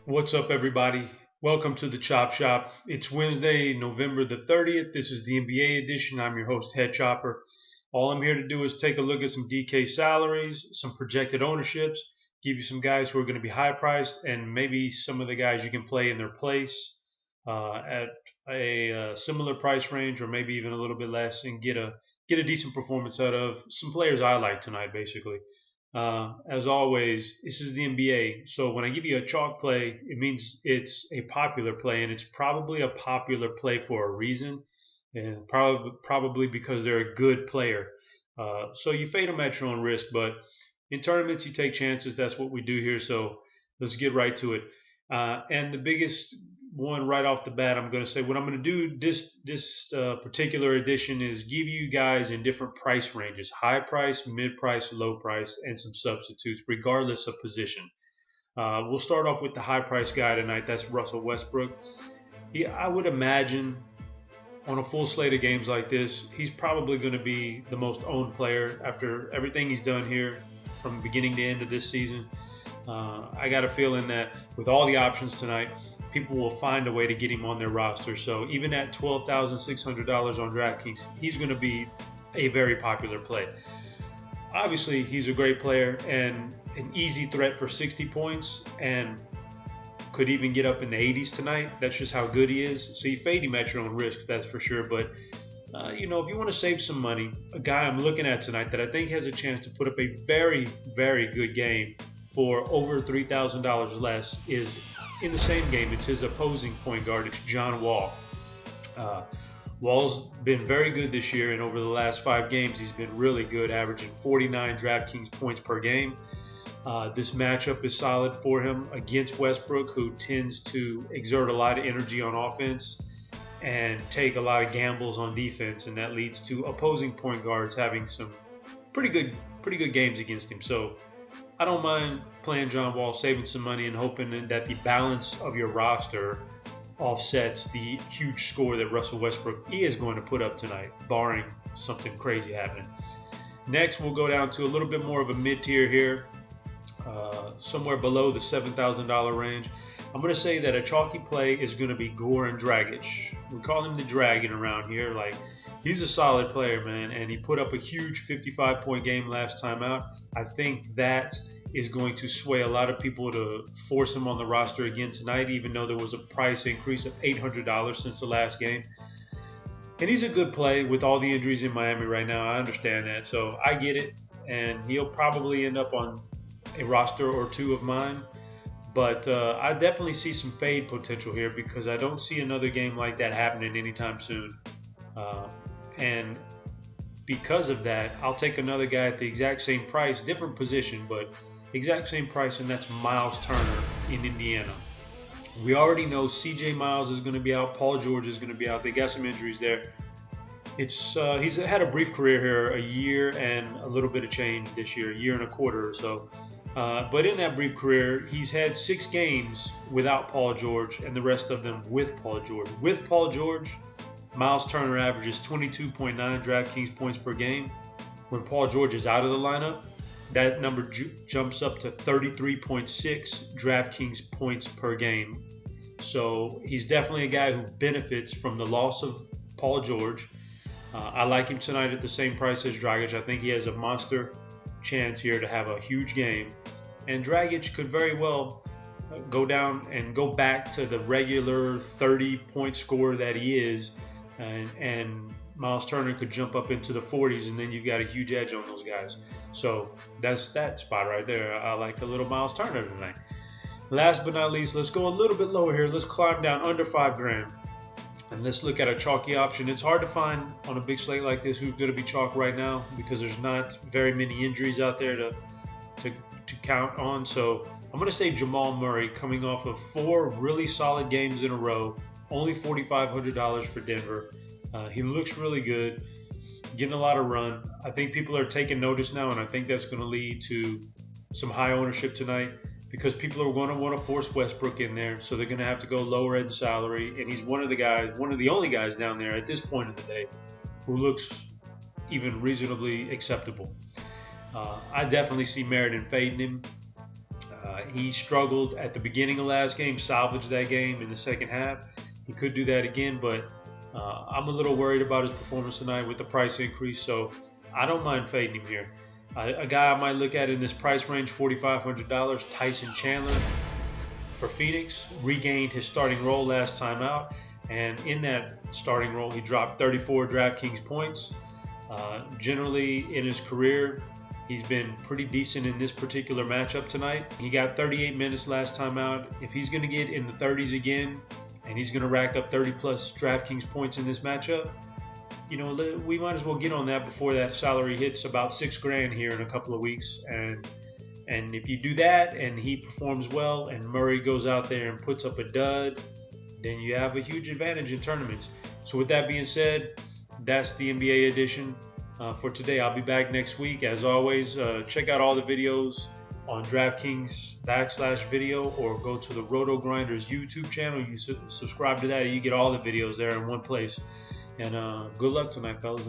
What's up, everybody? Welcome to the Chop Shop. It's Wednesday, November the 30th. This is the NBA edition. I'm your host, Head Chopper. All I'm here to do is take a look at some DK salaries, some projected ownerships, give you some guys who are going to be high priced, and maybe some of the guys you can play in their place at a similar price range, or maybe even a little bit less, and get a decent performance out of some players I like tonight, basically. As always, this is the NBA. So when I give you a chalk play, it means it's a popular play, and it's probably a popular play for a reason, and probably because they're a good player. So you fade them at your own risk, but in tournaments you take chances. That's what we do here. So let's get right to it. And the biggest one right off the bat, I'm going to say what I'm going to do this particular edition is give you guys in different price ranges: high price, mid price, low price, and some substitutes, regardless of position. We'll start off with the high price guy tonight. That's Russell Westbrook. I would imagine on a full slate of games like this, he's probably going to be the most owned player after everything he's done here from beginning to end of this season. I got a feeling that with all the options tonight, people will find a way to get him on their roster. So even at $12,600 on DraftKings, he's going to be a very popular play. Obviously, he's a great player and an easy threat for 60 points, and could even get up in the 80s tonight. That's just how good he is. So you fade him at your own risk, that's for sure. But if you want to save some money, a guy I'm looking at tonight that I think has a chance to put up a very, very good game for over $3,000 less is in the same game. It's his opposing point guard. It's John Wall. Wall's been very good this year, and over the last 5 games, he's been really good, averaging 49 DraftKings points per game. This matchup is solid for him against Westbrook, who tends to exert a lot of energy on offense and take a lot of gambles on defense, and that leads to opposing point guards having some pretty good games against him. So I don't mind playing John Wall, saving some money, and hoping that the balance of your roster offsets the huge score that Russell Westbrook is going to put up tonight, barring something crazy happening. Next, we'll go down to a little bit more of a mid-tier here, somewhere below the $7,000 range. I'm going to say that a chalky play is going to be Goran Dragic. We call him the Dragon around here. Like, he's a solid player, man, and he put up a huge 55-point game last time out. I think that is going to sway a lot of people to force him on the roster again tonight, even though there was a price increase of $800 since the last game. And he's a good play with all the injuries in Miami right now. I understand that, so I get it, and he'll probably end up on a roster or two of mine. But I definitely see some fade potential here because I don't see another game like that happening anytime soon. And because of that, I'll take another guy at the exact same price, different position, but exact same price, and that's Miles Turner in Indiana. We already know CJ Miles is going to be out. Paul George is going to be out. They got some injuries there. He's had a brief career here, a year and a little bit of change this year, a year and a quarter or so. But in that brief career, he's had 6 games without Paul George and the rest of them with Paul George. With Paul George, Miles Turner averages 22.9 DraftKings points per game. When Paul George is out of the lineup, that number jumps up to 33.6 DraftKings points per game. So he's definitely a guy who benefits from the loss of Paul George. I like him tonight at the same price as Dragic. I think he has a monster chance here to have a huge game. And Dragic could very well go down and go back to the regular 30-point scorer that he is, and Miles Turner could jump up into the 40s, and then you've got a huge edge on those guys. So that's that spot right there. I like a little Miles Turner tonight. Last but not least, let's go a little bit lower here. Let's climb down under $5,000. And let's look at a chalky option. It's hard to find on a big slate like this who's going to be chalk right now because there's not very many injuries out there to count on. So I'm going to say Jamal Murray, coming off of 4 really solid games in a row, only $4,500 for Denver. He looks really good, getting a lot of run. I think people are taking notice now, and I think that's going to lead to some high ownership tonight because people are going to want to force Westbrook in there, so they're going to have to go lower in salary. And he's one of the only guys down there at this point of the day who looks even reasonably acceptable. I definitely see merit in fading him. He struggled at the beginning of last game, salvaged that game in the second half. He could do that again, but I'm a little worried about his performance tonight with the price increase, so I don't mind fading him here. A guy I might look at in this price range, $4,500, Tyson Chandler for Phoenix, regained his starting role last time out, and in that starting role, he dropped 34 DraftKings points. Generally, in his career, he's been pretty decent in this particular matchup tonight. He got 38 minutes last time out. If he's going to get in the 30s again, and he's going to rack up 30-plus DraftKings points in this matchup, you know, we might as well get on that before that salary hits about $6,000 here in a couple of weeks. And if you do that and he performs well and Murray goes out there and puts up a dud, then you have a huge advantage in tournaments. So with that being said, that's the NBA edition for today. I'll be back next week. As always, check out all the videos on DraftKings /video or go to the RotoGrinders YouTube channel. You subscribe to that and you get all the videos there in one place. And good luck tonight, fellas.